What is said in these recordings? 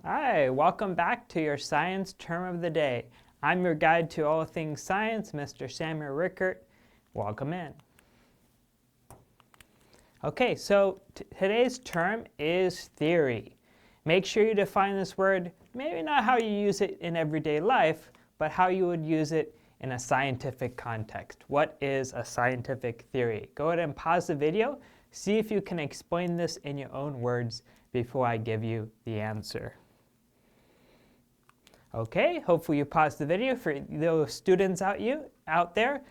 Hi, welcome back to your science term of the day. I'm your guide to all things science, Mr. Samuel Rickert. Welcome in. Okay, so today's term is theory. Make sure you define this word, maybe not how you use it in everyday life, but how you would use it in a scientific context. What is a scientific theory? Go ahead and pause the video, see if you can explain this in your own words before I give you the answer. Okay, hopefully you paused the video. For those students out there,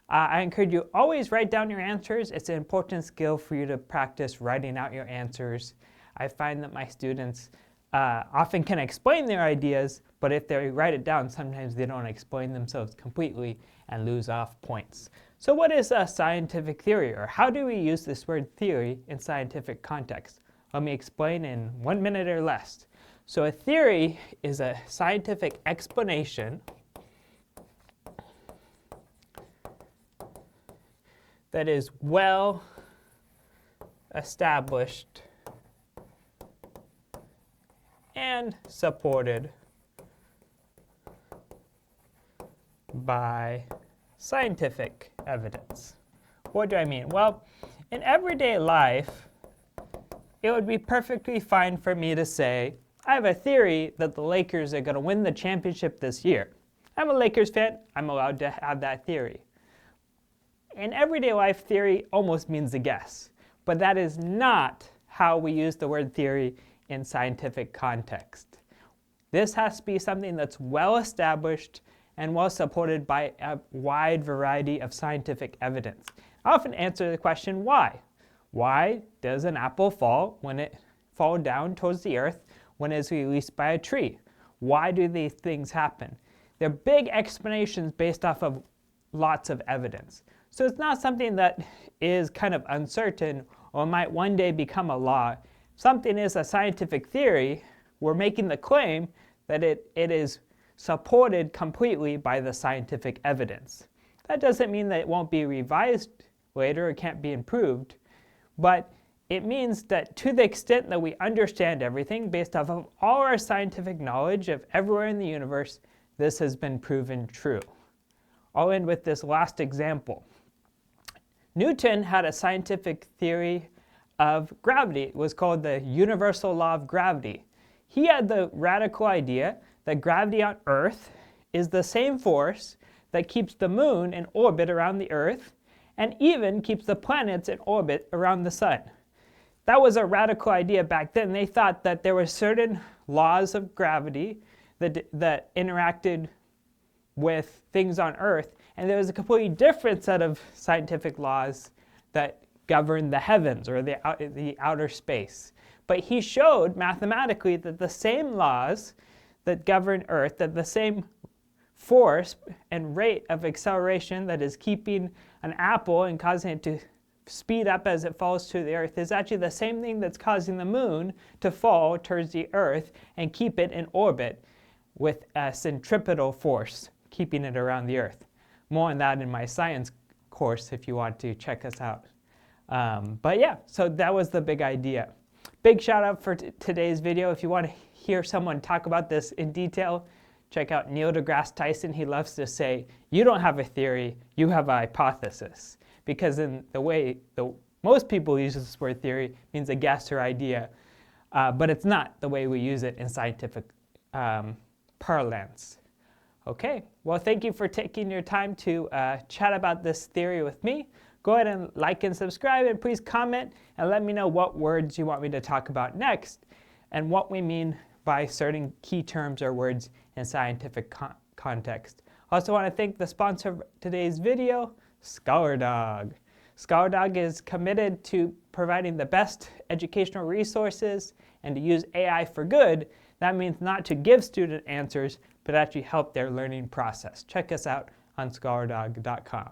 I encourage you always write down your answers. It's an important skill for you to practice writing out your answers. I find that my students often can explain their ideas, but if they write it down, sometimes they don't explain themselves completely and lose off points. So what is a scientific theory, or how do we use this word theory in scientific context? Let me explain in 1 minute or less. So a theory is a scientific explanation that is well established and supported by scientific evidence. What do I mean? Well, in everyday life, it would be perfectly fine for me to say, I have a theory that the Lakers are going to win the championship this year. I'm a Lakers fan. I'm allowed to have that theory. In everyday life, theory almost means a guess. But that is not how we use the word theory in scientific context. This has to be something that's well established and well supported by a wide variety of scientific evidence. I often answer the question, why? Why does an apple fall down towards the earth when it's released by a tree? Why do these things happen? They're big explanations based off of lots of evidence. So it's not something that is kind of uncertain or might one day become a law. Something is a scientific theory. We're making the claim that it is supported completely by the scientific evidence. That doesn't mean that it won't be revised later or can't be improved, but it means that to the extent that we understand everything based off of all our scientific knowledge of everywhere in the universe, this has been proven true. I'll end with this last example. Newton had a scientific theory of gravity. It was called the universal law of gravity. He had the radical idea that gravity on Earth is the same force that keeps the moon in orbit around the Earth and even keeps the planets in orbit around the sun. That was a radical idea back then. They thought that there were certain laws of gravity that interacted with things on Earth, and there was a completely different set of scientific laws that govern the heavens or the outer space. But he showed mathematically that the same laws that govern Earth, that the same force and rate of acceleration that is keeping an apple and causing it to speed up as it falls to the Earth is actually the same thing that's causing the moon to fall towards the Earth and keep it in orbit with a centripetal force, keeping it around the Earth. More on that in my science course if you want to check us out. But yeah, so that was the big idea. Big shout out for today's video. If you want to hear someone talk about this in detail, check out Neil deGrasse Tyson. He loves to say, you don't have a theory, you have a hypothesis. Because in the way most people use this word theory means a guess or idea, but it's not the way we use it in scientific parlance. Okay, well, thank you for taking your time to chat about this theory with me. Go ahead and like and subscribe, and please comment and let me know what words you want me to talk about next and what we mean by certain key terms or words in scientific context. I also want to thank the sponsor of today's video, ScholarDog. ScholarDog is committed to providing the best educational resources and to use AI for good. That means not to give student answers, but actually help their learning process. Check us out on scholardog.com.